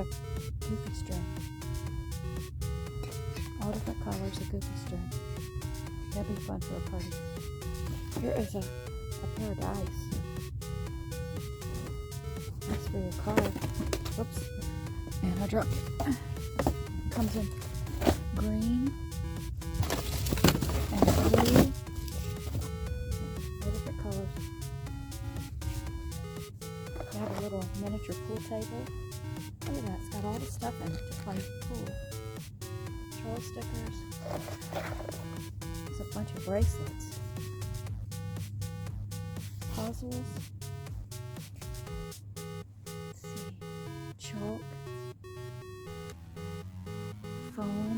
have goofy string. All different colors of goofy string. That'd be fun for a party. Here is a pair of dice. That's for your car. Whoops. And I dropped it. Comes in green and blue. All different colors. They have a little miniature pool table. Look at that. It's got all the stuff in it to play pool. Troll stickers. There's a bunch of bracelets. Puzzles. Let's see. Chalk. Foam.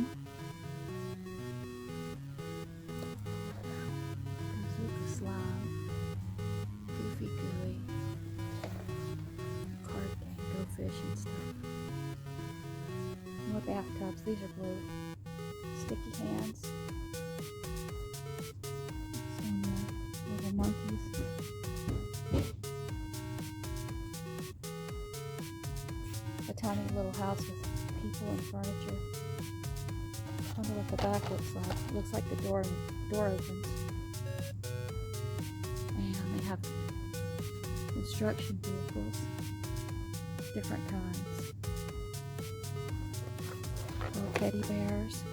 Bazooka slime. Goofy gooey. Card game. Go fish and stuff. More bathtubs. These are blue. Sticky hands. Some little monkeys. A tiny little house with people and furniture. I wonder what the back looks like. It looks like the door opens. And they have construction vehicles. Different kinds. Little teddy bears.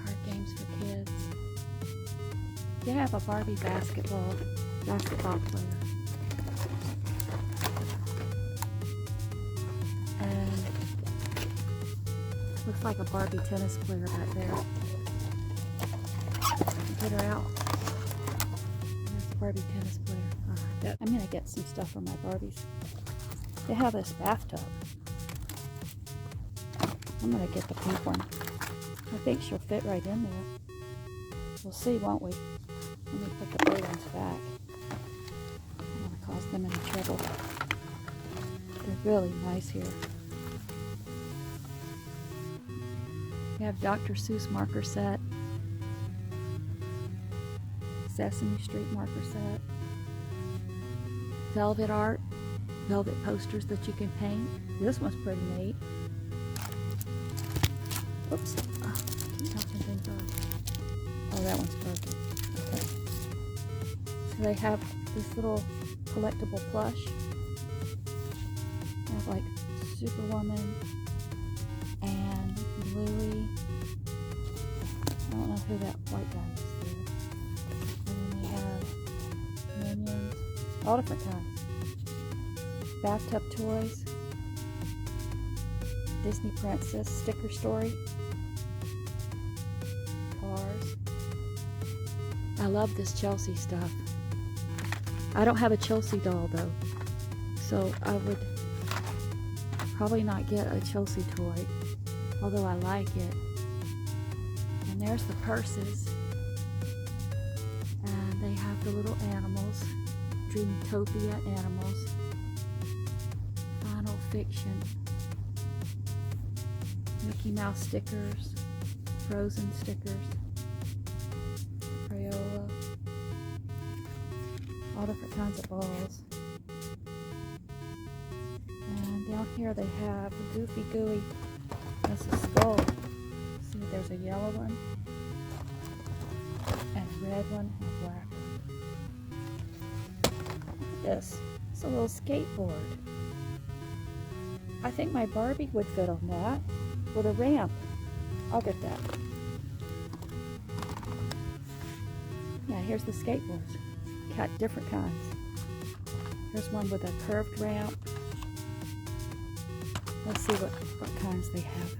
Card games for kids. They have a Barbie basketball player. And looks like a Barbie tennis player back there. Get her out. There's the Barbie tennis player. I'm gonna get some stuff for my Barbies. They have this bathtub. I'm gonna get the pink one. I think she'll fit right in there. We'll see, won't we? Let me put the blue ones back. I don't want to cause them any trouble. They're really nice here. We have Dr. Seuss Marker set. Sesame Street marker set. Velvet art. Velvet posters that you can paint. This one's pretty neat. Oops. Oh, I keep knocking things off. Oh, that one's broken. Okay. So they have this little collectible plush. They have like Superwoman and Bluey. I don't know who that white guy is there. And then they have minions. All different kinds. Bathtub toys. Disney Princess sticker story. Cars. I love this Chelsea stuff. I don't have a Chelsea doll though, so I would probably not get a Chelsea toy, although I like it. And there's the purses, and they have the little animals, Dreamtopia animals, Final Fiction, Mickey Mouse stickers, Frozen stickers, crayola, all different kinds of balls. And down here they have the Goofy Gooey. That's a skull. See, there's a yellow one, and a red one, and a black one. Look at this. It's a little skateboard. I think my Barbie would fit on that with a ramp. I'll get that. Yeah, here's the skateboards. Got different kinds. Here's one with a curved ramp. Let's see what kinds they have.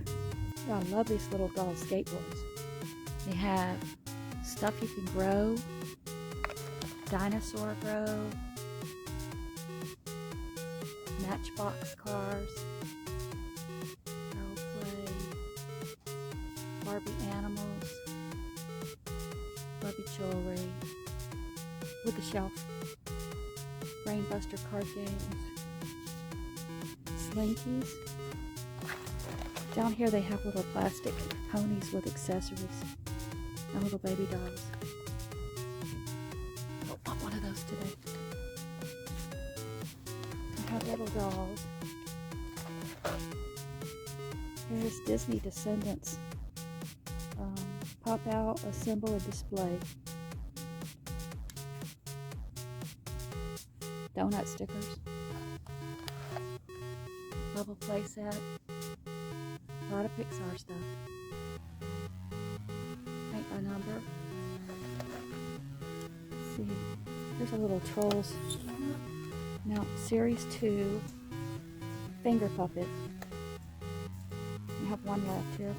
Oh, I love these little doll skateboards. They have stuff you can grow, dinosaur grow, matchbox cars, role play, Barbie animals, Barbie jewelry, with a shelf, Brainbuster card games, slinkies. Down here they have little plastic ponies with accessories and little baby dolls. Oh, I want one of those today. They have little dolls. Here's Disney Descendants. Pop out, assemble, and display. Donut stickers. Bubble playset. A lot of Pixar stuff. Paint by number. Let's see. Here's a little Trolls. Now, Series 2 finger puppet. We have one left here.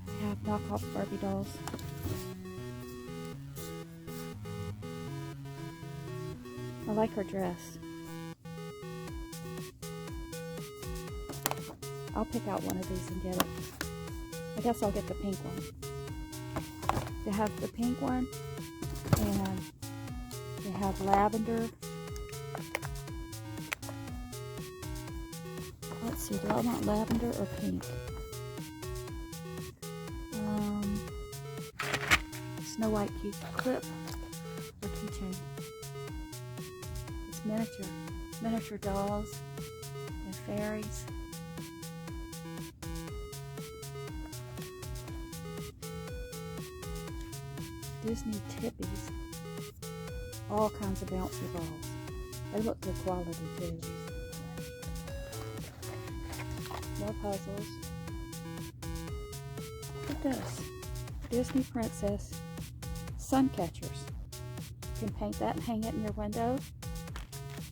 We have Knockoff Barbie dolls. I like her dress. I'll pick out one of these and get it. I guess I'll get the pink one. They have the pink one, and they have lavender. Let's see, do I want lavender or pink? Snow White key clip or keychain. It's miniature dolls and fairies. Disney tippies. All kinds of bouncy balls. They look good quality too. More puzzles. Look at this. Disney Princess suncatchers. You can paint that and hang it in your window.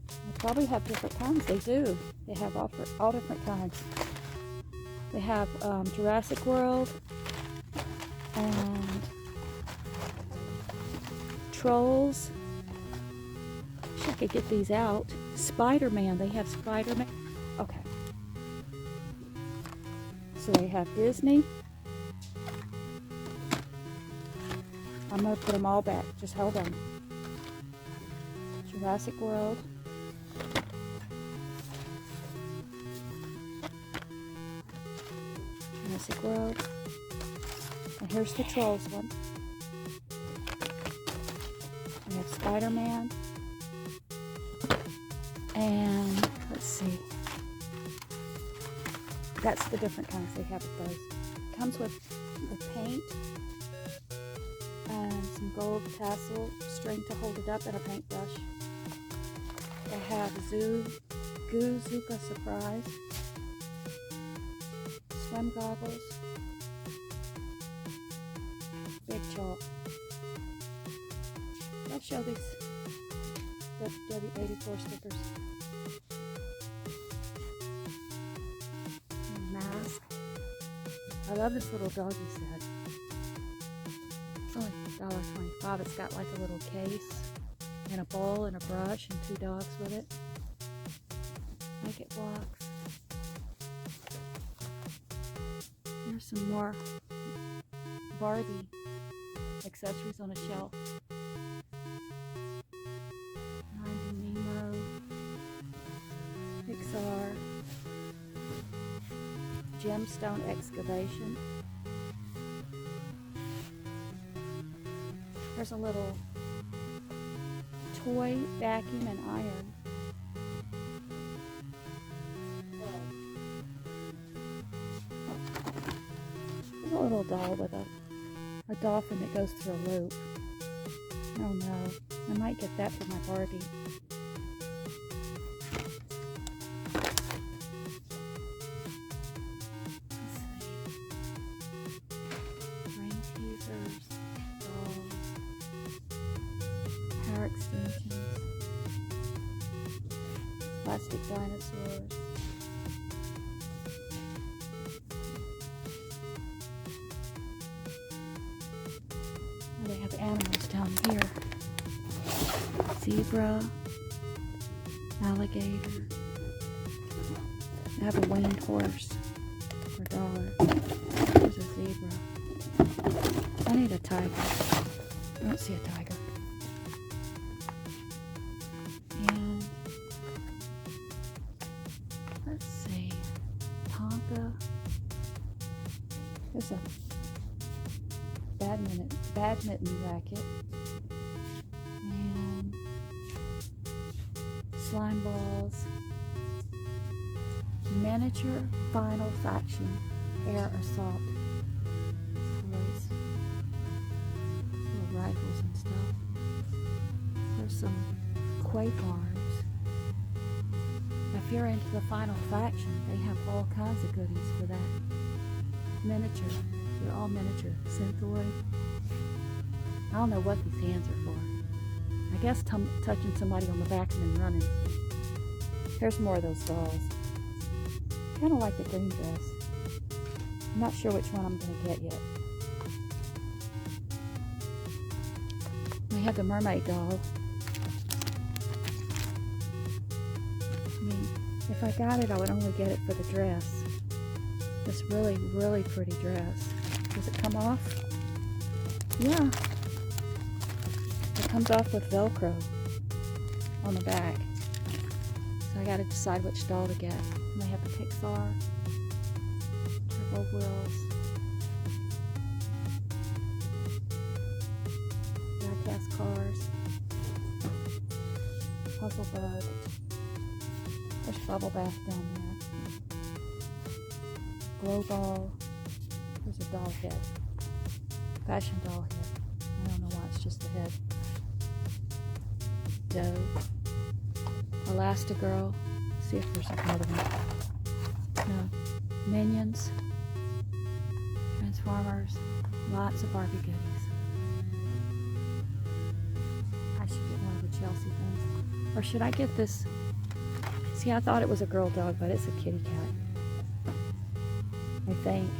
They probably have different kinds. They do. They have all different kinds. They have Jurassic World and Trolls. Wish I could get these out. Spiderman. They have Spiderman. Okay. So they have Disney. I'm going to put them all back. Just hold on. Jurassic World. Jurassic World. And here's the Trolls one. We have Spider-Man. And let's see. That's the different kinds they have with those. Comes with paint and some gold tassel string to hold it up and a paintbrush. They have Zuka Surprise, swim goggles, big chalk. I'll show these W84 stickers. Mask. I love this little doggy set. It's only $1.25. It's got like a little case and a bowl and a brush and 2 dogs with it. Make it blocks. There's some more Barbie accessories on a shelf. Finding Nemo, Pixar, gemstone excavation. There's a little toy vacuum and iron. There's a little doll with a dolphin that goes through a loop. Oh no, I might get that for my Barbie. Extensions, plastic dinosaurs, oh, they have animals down here. Zebra, alligator. They have a winged horse for $1. There's a zebra. I need a tiger. I don't see a tiger. Let's see, tonka. There's a badminton racket and slime balls, miniature final faction air assault toys, little rifles and stuff. There's some quake arms. If you're into the final faction, they have all kinds of goodies for that. Miniature, they're all miniature. Synthoid. I don't know what these hands are for. I guess touching somebody on the back and then running. Here's more of those dolls. Kind of like the green dress. I'm not sure which one I'm going to get yet. We have the mermaid doll. I mean, if I got it, I would only get it for the dress. This really, really pretty dress. Does it come off? Yeah. It comes off with Velcro on the back. So I gotta decide which doll to get. And they have the Pixar, turbo wheels, die-cast cars, puzzle bug. There's bubble bath down there. Glow ball. There's a doll head. Fashion doll head. I don't know why it's just the head. Doe. Elastigirl. See if there's another one. No. Minions. Transformers. Lots of Barbie goodies. I should get one of the Chelsea things. Or should I get this? See, I thought it was a girl dog, but it's a kitty cat. I think.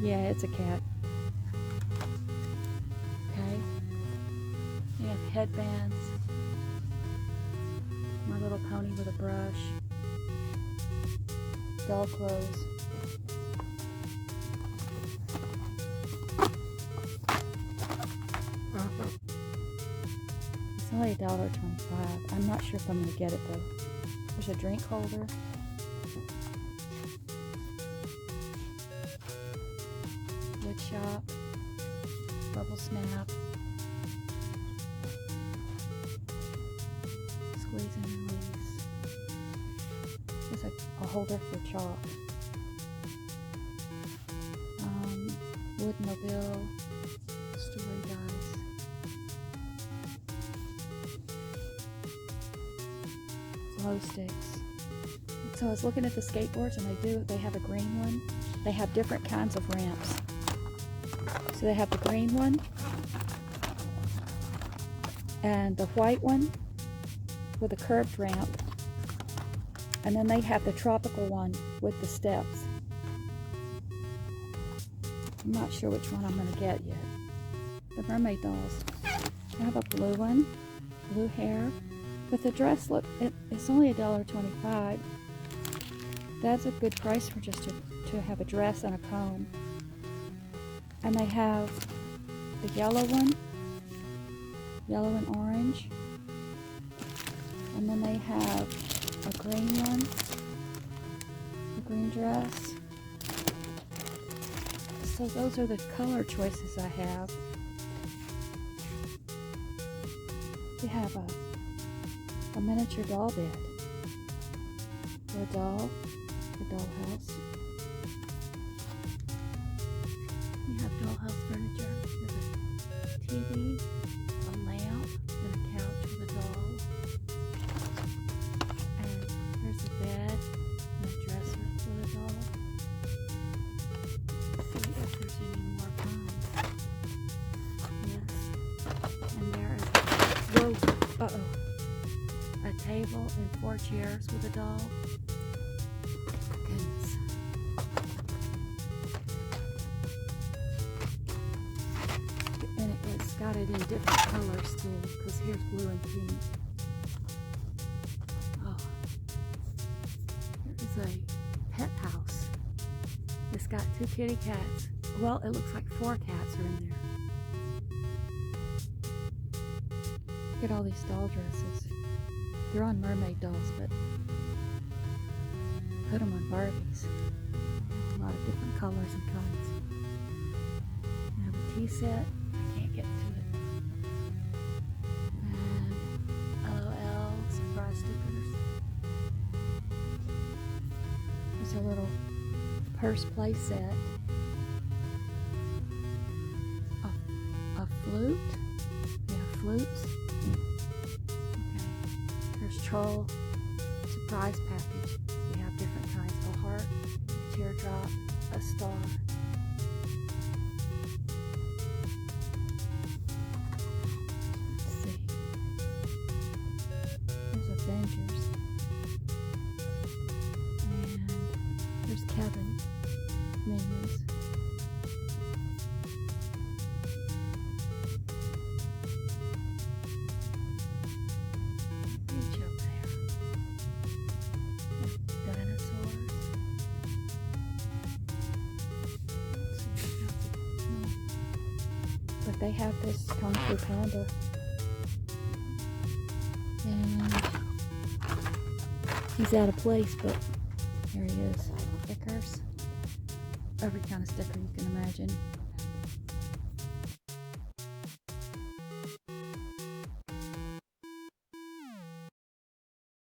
Yeah, it's a cat. Okay. They have headbands. My Little Pony with a brush. Doll clothes. It's only $1.25. I'm not sure if I'm going to get it though. There's a drink holder. Wood shop. Bubble snap. Squeeze and release. There's a holder for chalk. Woodmobile. Story dice. Glow sticks. So I was looking at the skateboards and they have a green one. They have different kinds of ramps. So they have the green one and the white one with a curved ramp, and then they have the tropical one with the steps. I'm not sure which one I'm going to get yet. The Mermaid Dolls. I have a blue one, blue hair, but the dress, look, it's only $1.25. That's a good price for just to have a dress and a comb. And they have the yellow one, yellow and orange. And then they have a green one, a green dress. So those are the color choices I have. We have a miniature doll bed. The doll, the dollhouse. We have dollhouse furniture. There's a TV, a lamp, and a couch with a doll. And there's a bed and a dresser with a doll. Let's see if there's any more kinds. Yes. And there is a table and 4 chairs with a doll. Goodness. And it's got it in different colors too, because here's blue and pink. Oh. There is a pet house. It's got 2 kitty cats. Well, it looks like 4 cats are in there. Look at all these doll dresses. They're on Mermaid Dolls, but put them on Barbies. A lot of different colors and kinds. I have a tea set. I can't get to it. And LOL, surprise purse play set. A flute. Yeah, flutes. Okay. Here's troll surprise package. We have different kinds. A heart, a teardrop, a star. Let's see. There's Avengers. And there's Kevin. Minions. Reach up there. Dinosaurs. But they have this Kung Fu Panda. And he's out of place, but here he is. Stickers. Every kind of sticker you can imagine.